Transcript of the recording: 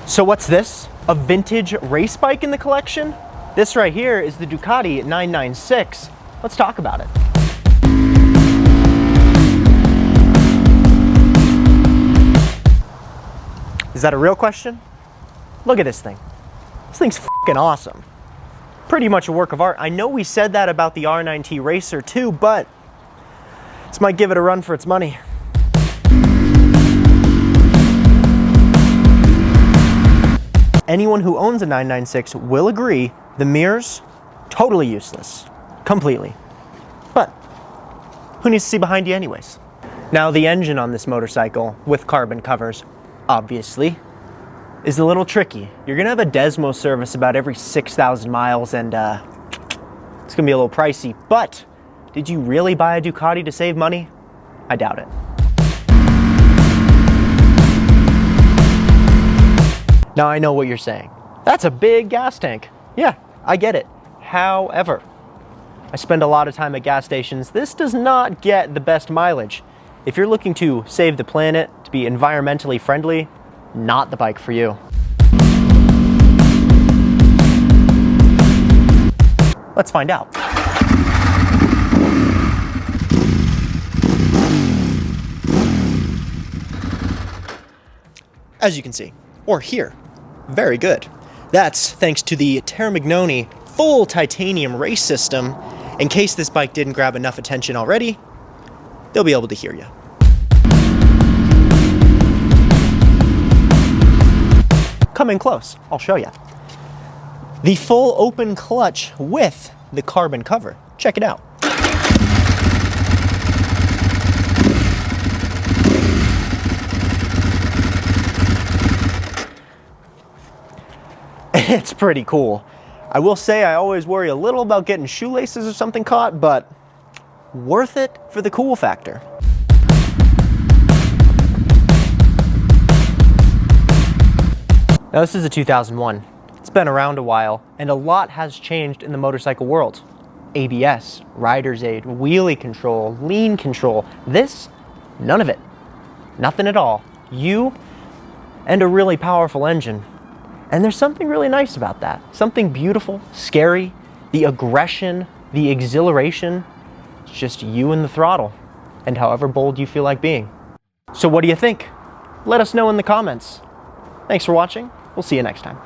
So what's this? A vintage race bike in the collection? This right here is the Ducati 996. Let's talk about it. Is that a real question? Look at this thing. This thing's fucking awesome. Pretty much a work of art. I know we said that about the R9T Racer too, but this might give it a run for its money. Anyone who owns a 996 will agree the mirrors, totally useless. Completely. But who needs to see behind you anyways? Now the engine on this motorcycle, with carbon covers, obviously, is a little tricky. You're gonna have a Desmo service about every 6,000 miles and it's gonna be a little pricey, but did you really buy a Ducati to save money? I doubt it. Now I know what you're saying. That's a big gas tank. Yeah, I get it. However, I spend a lot of time at gas stations. This does not get the best mileage. If you're looking to save the planet, to be environmentally friendly, not the bike for you. Let's find out. As you can see, or hear, very good. That's thanks to the Terramignoni full titanium race system. In case this bike didn't grab enough attention already, they'll be able to hear you. Come in close, I'll show you. The full open clutch with the carbon cover. Check it out. It's pretty cool. I will say I always worry a little about getting shoelaces or something caught, but worth it for the cool factor. Now this is a 2001. It's been around a while, and a lot has changed in the motorcycle world. ABS, rider's aid, wheelie control, lean control. This, none of it. Nothing at all. You and a really powerful engine. And there's something really nice about that. Something beautiful, scary, the aggression, the exhilaration. It's just you and the throttle, and however bold you feel like being. So what do you think? Let us know in the comments. Thanks for watching. We'll see you next time.